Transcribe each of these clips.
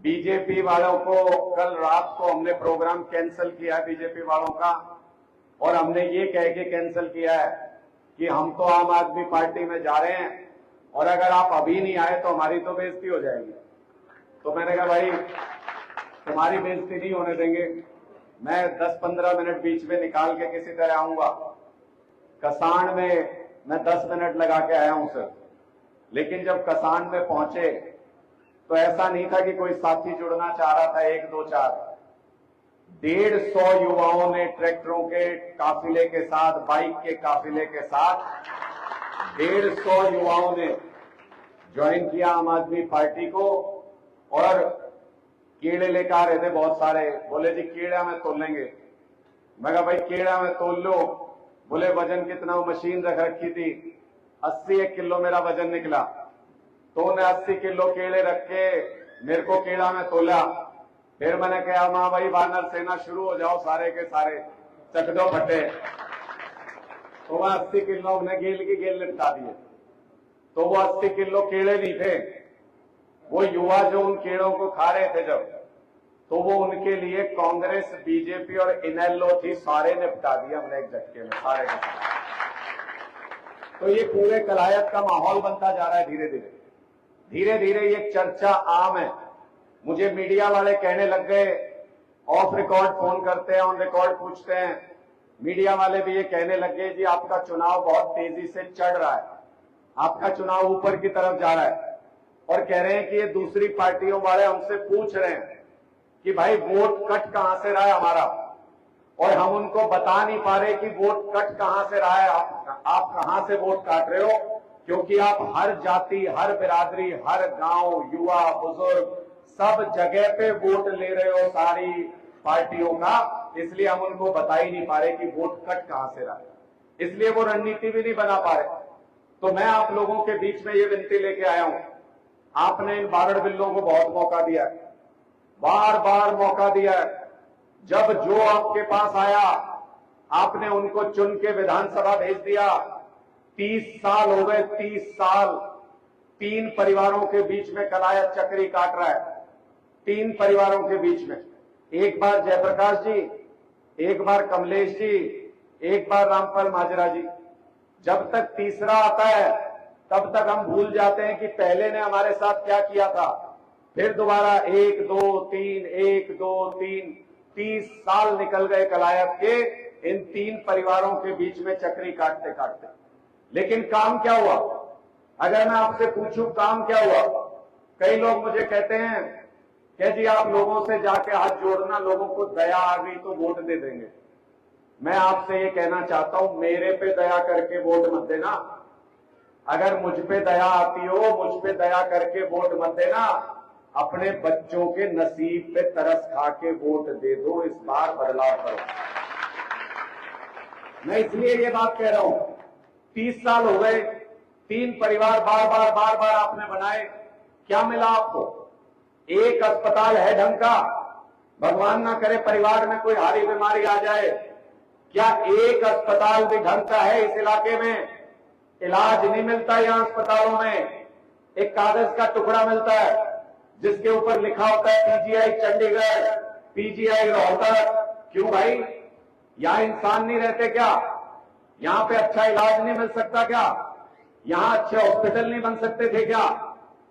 BJP वालों को कल रात को हमने प्रोग्राम कैंसिल किया है बीजेपी वालों का, और हमने ये कह के कैंसिल किया है कि हम तो आम आदमी पार्टी में जा रहे हैं और अगर आप अभी नहीं आए तो हमारी तो बेइज्जती हो जाएगी। तो मैंने कहा भाई तुम्हारी बेइज्जती नहीं होने देंगे, मैं 10-15 मिनट बीच में निकाल के किसी तरह आऊंगा। कसाण में मैं 10 मिनट लगा के आया हूं सर, लेकिन जब कसाण में पहुंचे तो ऐसा नहीं था कि कोई साथी जुड़ना चाह रहा था 1, 2, 4। 150 युवाओं ने ट्रैक्टरों के काफिले के साथ, बाइक के काफिले के साथ 150 युवाओं ने ज्वाइन किया आम आदमी पार्टी को। और कीड़े लेकर आ रहे थे बहुत सारे, बोले जी कीड़ा में तोल लेंगे। मैं कहा भाई कीड़ा में तोल लो। बोले वजन कितना, मशीन रख रखी थी, 80 किलो मेरा वजन निकला। तो उन्हें 80 किलो कीड़े रख के मेरे को कीड़ा में तोला। फिर मैंने कहा मां भाई वानर सेना शुरू हो जाओ, सारे के सारे चक दो फटे। तो वह 80 किलो हमने गेल की गेल निपटा दिए। तो वो 80 किलो कीड़े नहीं थे, वो युवा जो उन कीड़ों को खा रहे थे जब, तो वो उनके लिए कांग्रेस, बीजेपी और इनेलो थी, सारे निपटा दिया हमने एक झटके में, सारे के सारे। तो ये पूरे कलायत का माहौल बनता जा रहा है धीरे धीरे धीरे धीरे। ये चर्चा आम है। मुझे मीडिया वाले कहने लग गए, ऑफ रिकॉर्ड फोन करते हैं, ऑन रिकॉर्ड पूछते हैं। मीडिया वाले भी ये कहने लग गए जी आपका चुनाव बहुत तेजी से चढ़ रहा है, आपका चुनाव ऊपर की तरफ जा रहा है। और कह रहे हैं कि ये दूसरी पार्टियों वाले हमसे पूछ रहे हैं कि भाई वोट कट कहां से रहा है हमारा, और हम उनको बता नहीं पा रहे कि वोट कट कहां से रहा है। आप कहां से वोट काट रहे हो, क्योंकि आप हर जाति, हर बिरादरी, हर गांव, युवा, बुजुर्ग, सब जगह पे वोट ले रहे हो सारी पार्टियों का। इसलिए हम उनको बता ही नहीं पा रहे कि वोट कट कहां से रहा है, इसलिए वो रणनीति भी नहीं बना पा रहे। तो मैं आप लोगों के बीच में ये विनती लेके आया हूं, आपने इन बारड़ बिल्लों को बहुत मौका दिया, बार बार मौका दिया। जब जो आपके पास आया आपने उनको चुन के विधानसभा भेज दिया। 30 साल हो गए, 30 साल 3 परिवारों के बीच में कलायत चक्री काट रहा है, 3 परिवारों के बीच में। एक बार जयप्रकाश जी, एक बार कमलेश जी, एक बार रामपाल माजरा जी। जब तक तीसरा आता है तब तक हम भूल जाते हैं कि पहले ने हमारे साथ क्या किया था। फिर दोबारा 1, 2, 3, 1, 2, 3, 30 साल निकल गए कलायत के इन 3 परिवारों के बीच में चक्री काटते काटते। लेकिन काम क्या हुआ? अगर मैं आपसे पूछूं काम क्या हुआ? कई लोग मुझे कहते हैं कि जी आप लोगों से जाके हाथ जोड़ना, लोगों को दया आ गई तो वोट दे देंगे। मैं आपसे ये कहना चाहता हूं, मेरे पे दया करके वोट मत देना। अगर मुझ पे दया आती हो, मुझ पे दया करके वोट मत देना। अपने बच्चों के नसीब पे तरस खा के वोट दे दो, इस बार बदलाव करो। मैं इसलिए ये बात कह रहा हूं, 30 साल हो गए, 3 परिवार बार बार आपने बनाए, क्या मिला आपको? एक अस्पताल है ढंग का? भगवान ना करे परिवार में कोई भारी बीमारी आ जाए, क्या एक अस्पताल भी ढंग का है इस इलाके में? इलाज नहीं मिलता यहां अस्पतालों में। एक कागज का टुकड़ा मिलता है जिसके ऊपर लिखा होता है पीजीआई चंडीगढ़, पीजीआई रोहतक। क्यों भाई, यहां इंसान नहीं रहते क्या? यहां पे अच्छा इलाज नहीं मिल सकता क्या? यहां अच्छे हॉस्पिटल नहीं बन सकते थे क्या?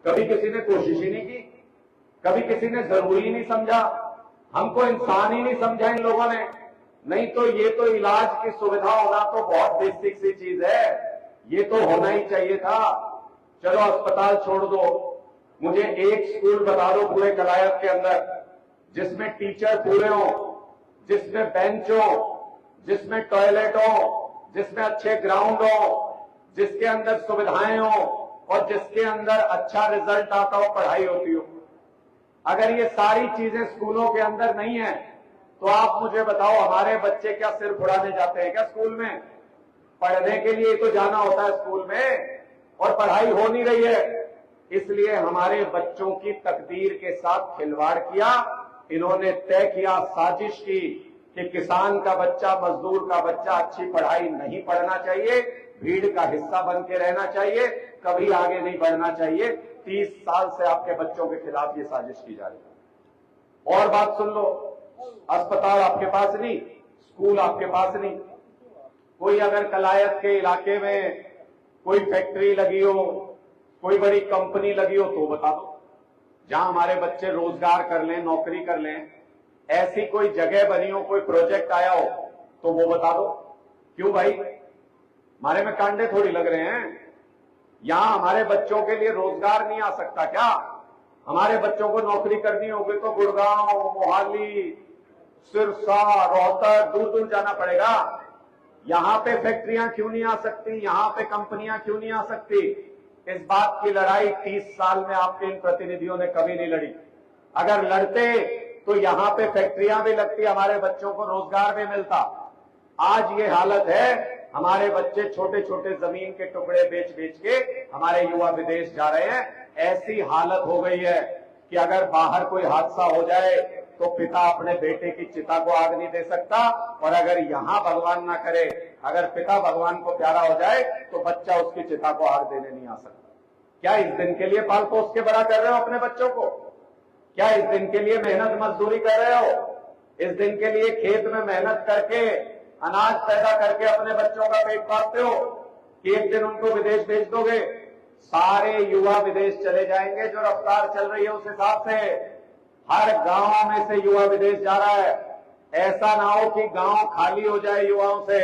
कभी किसी ने कोशिश ही नहीं की, कभी किसी ने जरूरी नहीं समझा, हमको इंसान ही नहीं समझा इन लोगों ने। नहीं तो ये तो इलाज की सुविधा होना तो बहुत बेसिक सी चीज है, ये तो होना ही चाहिए था। चलो अस्पताल छोड़ दो, मुझे एक स्कूल बता दो पूरे कलायत के अंदर जिसमें टीचर पूरे हो, जिसमें बेंच हो, जिसमें टॉयलेट हो, जिसमें अच्छे ग्राउंड हो, जिसके अंदर सुविधाएं हो और जिसके अंदर अच्छा रिजल्ट आता हो, पढ़ाई होती हो। अगर ये सारी चीजें स्कूलों के अंदर नहीं है तो आप मुझे बताओ हमारे बच्चे क्या सिर फुड़ाने जाते हैं क्या स्कूल में? पढ़ने के लिए तो जाना होता है स्कूल में, और पढ़ाई हो नहीं रही है। इसलिए हमारे बच्चों की तकदीर के साथ खिलवाड़ किया। इन्होंने तय किया, साजिश की कि किसान का बच्चा, मजदूर का बच्चा अच्छी पढ़ाई नहीं पढ़ना चाहिए, भीड़ का हिस्सा बन के रहना चाहिए, कभी आगे नहीं बढ़ना चाहिए। 30 साल से आपके बच्चों के खिलाफ ये साजिश की जा रही है। और बात सुन लो, अस्पताल आपके पास नहीं, स्कूल आपके पास नहीं, कोई अगर कलायत के इलाके में कोई फैक्ट्री लगी हो, कोई बड़ी कंपनी लगी हो तो बता दो, जहां हमारे बच्चे रोजगार कर लें, नौकरी कर लें, ऐसी कोई जगह बनी हो, कोई प्रोजेक्ट आया हो तो वो बता दो। क्यों भाई, हमारे में कांडे थोड़ी लग रहे हैं? यहां हमारे बच्चों के लिए रोजगार नहीं आ सकता क्या? हमारे बच्चों को नौकरी करनी होगी तो गुड़गांव, मोहाली, सिरसा, रोहतक, दूर दूर जाना पड़ेगा। यहां पे फैक्ट्रियां क्यों नहीं आ सकती? यहां पे कंपनियां क्यों नहीं आ सकती? इस बात की लड़ाई 30 साल में आपके इन प्रतिनिधियों ने कभी नहीं लड़ी। अगर लड़ते तो यहां पे फैक्ट्रियां भी लगती, हमारे बच्चों को रोजगार भी मिलता। आज ये हालत है, हमारे बच्चे छोटे छोटे जमीन के टुकड़े बेच बेच के हमारे युवा विदेश जा रहे हैं। ऐसी हालत हो गई है कि अगर बाहर कोई हादसा हो जाए तो पिता अपने बेटे की चिता को आग नहीं दे सकता, और अगर यहां भगवान ना करे, अगर पिता भगवान को प्यारा हो जाए तो बच्चा उसकी चिता को आग देने नहीं आ सकता। क्या इस दिन के लिए पाल पोस के बड़ा कर रहे हो अपने बच्चों को? क्या इस दिन के लिए मेहनत मजदूरी कर रहे हो? इस दिन के लिए खेत में मेहनत करके अनाज पैदा करके अपने बच्चों का पेट पालते हो कि एक दिन उनको विदेश भेज दोगे? सारे युवा विदेश चले जाएंगे। जो रफ्तार चल रही है उस हिसाब से हर गांव में से युवा विदेश जा रहा है। ऐसा ना हो कि गांव खाली हो जाए युवाओं से।